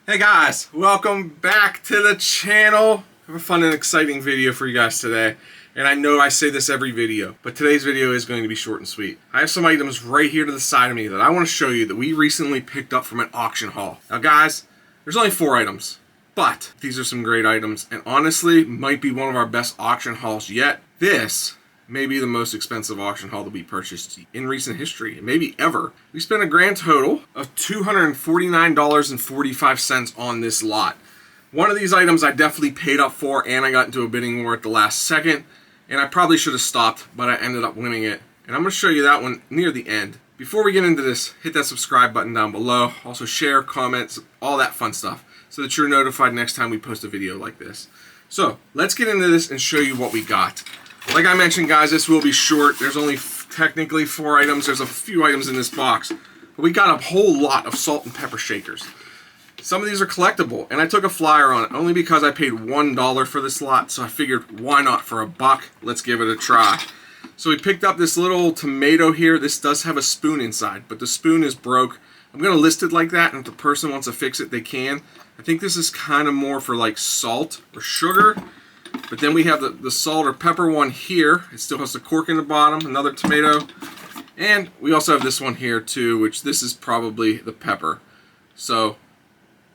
Hey guys, welcome back to the channel. I have a fun and exciting video for you guys today. And I know I say this every video, but today's video is going to be short and sweet. I have some items right here to the side of me that I want to show you that we recently picked up from an auction haul. Now guys, there's only 4 items, but these are some great items and honestly might be one of our best auction hauls yet. This may be the most expensive auction haul that we purchased in recent history, maybe ever. We spent a grand total of $249.45 on this lot. One of these items I definitely paid up for, and I got into a bidding war at the last second, and I probably should have stopped, but I ended up winning it. And I'm going to show you that one near the end. Before we get into this, hit that subscribe button down below. Also share, comments, all that fun stuff, so that you're notified next time we post a video like this. So let's get into this and show you what we got. Like I mentioned, guys, this will be short. There's only technically 4 items. There's a few items in this box. But we got a whole lot of salt and pepper shakers. Some of these are collectible, and I took a flyer on it only because I paid $1 for this lot, so I figured why not for $1? Let's give it a try. So we picked up this little tomato here. This does have a spoon inside, but the spoon is broke. I'm going to list it like that, and if the person wants to fix it, they can. I think this is kind of more for like salt or sugar. But then we have the salt or pepper one here. It still has the cork in the bottom, another tomato. And we also have this one here too, which this is probably the pepper. So,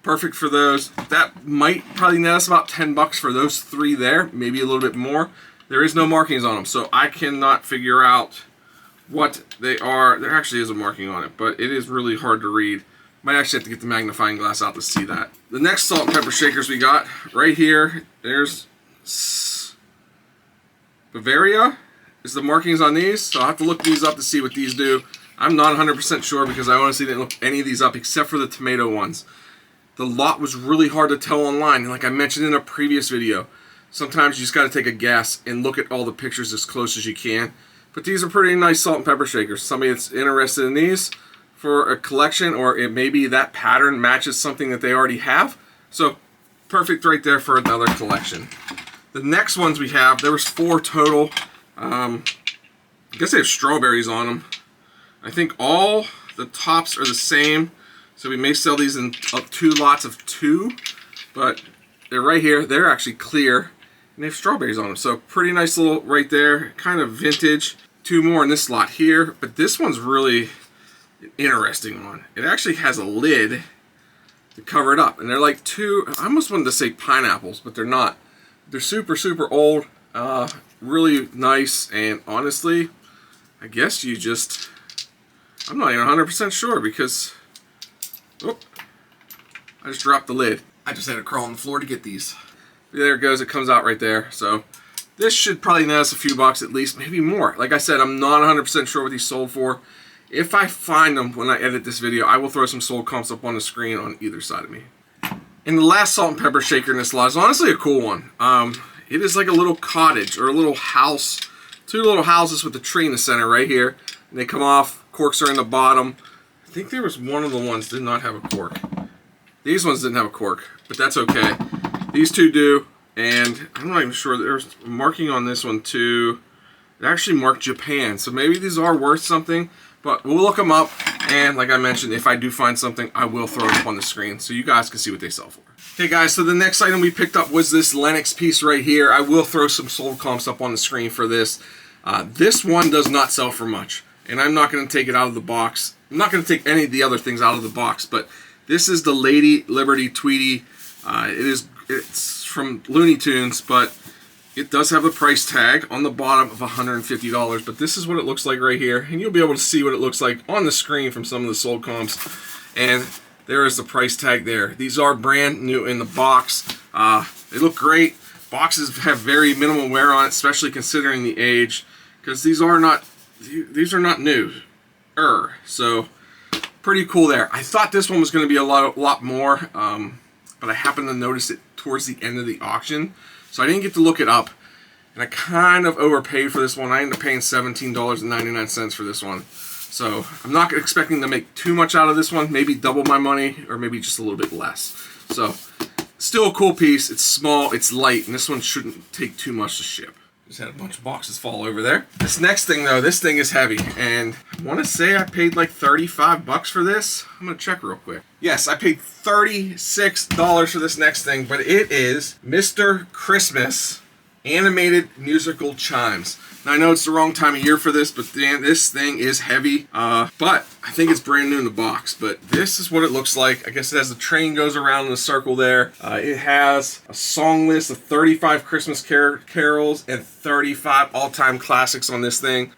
perfect for those. That might probably net us about 10 bucks for those 3 there, maybe a little bit more. There is no markings on them, so I cannot figure out what they are. There actually is a marking on it, but it is really hard to read. Might actually have to get the magnifying glass out to see that. The next salt and pepper shakers we got right here, there's Bavaria is the markings on these, so I'll have to look these up to see what these do. I'm not 100% sure because I honestly didn't look any of these up except for the tomato ones. The lot was really hard to tell online, and like I mentioned in a previous video, sometimes you just got to take a guess and look at all the pictures as close as you can. But these are pretty nice salt and pepper shakers. Somebody that's interested in these for a collection, or it maybe that pattern matches something that they already have. So perfect right there for another collection. The next ones we have, there was 4 total. I guess they have strawberries on them. I think all the tops are the same, so we may sell these in 2 lots of 2, but they're right here. They're actually clear, and they have strawberries on them. So pretty nice little right there, kind of vintage. 2 more in this lot here, but this one's really an interesting one. It actually has a lid to cover it up, and they're like 2, I almost wanted to say pineapples, but they're not. They're super old, really nice, and honestly, I guess you just, I'm not even 100% sure because, oh, I just dropped the lid. I just had to crawl on the floor to get these. There it goes, it comes out right there. So this should probably net us a few bucks at least, maybe more. Like I said, I'm not 100% sure what these sold for. If I find them when I edit this video, I will throw some sold comps up on the screen on either side of me. And the last salt and pepper shaker in this lot is honestly a cool one. It is like a little cottage or a little house. 2 little houses with a tree in the center right here. And they come off, corks are in the bottom. I think there was one of the ones that did not have a cork. These ones didn't have a cork, but that's okay. These 2 do, and I'm not even sure. There's a marking on this one too. It actually marked Japan, so maybe these are worth something. But we'll look them up, and like I mentioned, if I do find something, I will throw it up on the screen so you guys can see what they sell for. Okay guys, so the next item we picked up was this Lennox piece right here. I will throw some sold comps up on the screen for this. This one does not sell for much, and I'm not going to take it out of the box. I'm not going to take any of the other things out of the box, but this is the Lady Liberty Tweety. It's from Looney Tunes, but it does have a price tag on the bottom of $150, but this is what it looks like right here, and you'll be able to see what it looks like on the screen from some of the sold comps, and there is the price tag there. These are brand new in the box. They look great. Boxes have very minimal wear on it, especially considering the age, because these are not new. So pretty cool there. I thought this one was going to be a lot more, but I happened to notice it towards the end of the auction. So I didn't get to look it up, and I kind of overpaid for this one. I ended up paying $17.99 for this one. So I'm not expecting to make too much out of this one, maybe double my money, or maybe just a little bit less. So Still a cool piece. It's small, it's light, and this one shouldn't take too much to ship. Just had a bunch of boxes fall over there. This next thing though, this thing is heavy, and I want to say I paid like 35 bucks for this. I'm gonna check real quick. Yes, I paid $36 for this next thing, but it is Mr. Christmas animated musical chimes. Now I know it's the wrong time of year for this, but damn, this thing is heavy. But I think it's brand new in the box. But this is what it looks like. I guess it has the train goes around in a circle there. It has a song list of 35 Christmas carols and 35 all-time classics on this thing.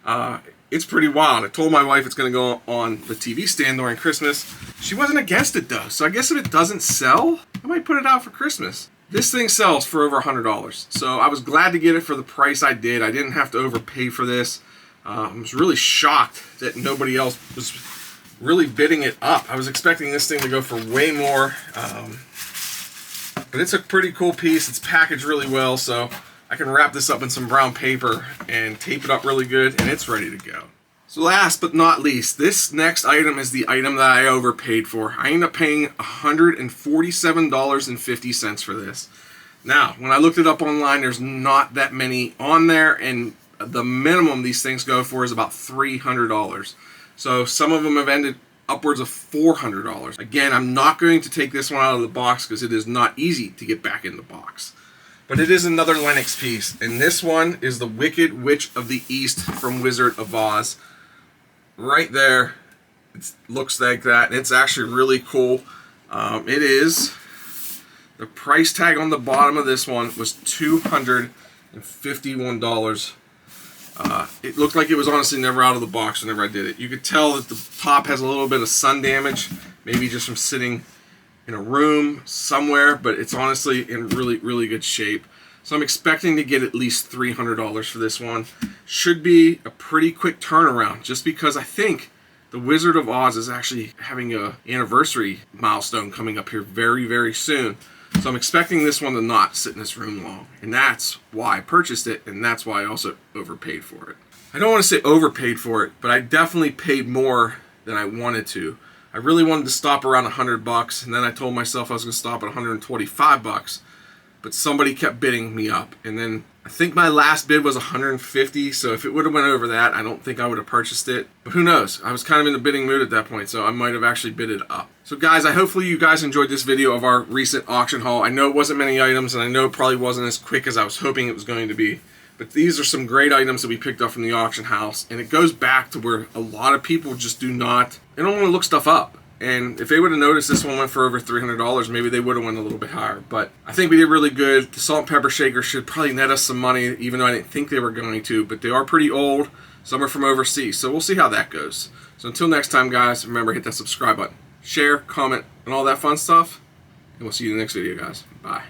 It's pretty wild. I told my wife it's going to go on the TV stand during Christmas. She wasn't against it though. So I guess if it doesn't sell, I might put it out for Christmas. This thing sells for over $100, so I was glad to get it for the price I did. I didn't have to overpay for this. I was really shocked that nobody else was really bidding it up. I was expecting this thing to go for way more, but it's a pretty cool piece. It's packaged really well, so I can wrap this up in some brown paper and tape it up really good, and it's ready to go. So last but not least, this next item is the item that I overpaid for. I ended up paying $147.50 for this. Now, when I looked it up online, there's not that many on there, and the minimum these things go for is about $300. So some of them have ended upwards of $400. Again, I'm not going to take this one out of the box because it is not easy to get back in the box. But it is another Lennox piece, and this one is the Wicked Witch of the East from Wizard of Oz. Right there, it looks like that, and it's actually really cool. It is, the price tag on the bottom of this one was $251. It looked like it was honestly never out of the box whenever I did it. You could tell that the top has a little bit of sun damage, maybe just from sitting in a room somewhere, but it's honestly in really, really good shape. So I'm expecting to get at least $300 for this one. Should be a pretty quick turnaround, just because I think the Wizard of Oz is actually having a anniversary milestone coming up here very, very soon. So I'm expecting this one to not sit in this room long. And that's why I purchased it, and that's why I also overpaid for it. I don't want to say overpaid for it, but I definitely paid more than I wanted to. I really wanted to stop around 100 bucks, and then I told myself I was going to stop at 125 bucks. But somebody kept bidding me up, and then I think my last bid was 150, so if it would have went over that, I don't think I would have purchased it. But who knows? I was kind of in the bidding mood at that point, so I might have actually bid it up. So guys, hopefully you guys enjoyed this video of our recent auction haul. I know it wasn't many items, and I know it probably wasn't as quick as I was hoping it was going to be. But these are some great items that we picked up from the auction house, and it goes back to where a lot of people just they don't want to look stuff up. And if they would have noticed this one went for over $300, maybe they would have went a little bit higher. But I think we did really good. The salt and pepper shaker should probably net us some money, even though I didn't think they were going to. But they are pretty old. Some are from overseas. So we'll see how that goes. So until next time, guys, remember, hit that subscribe button. Share, comment, and all that fun stuff. And we'll see you in the next video, guys. Bye.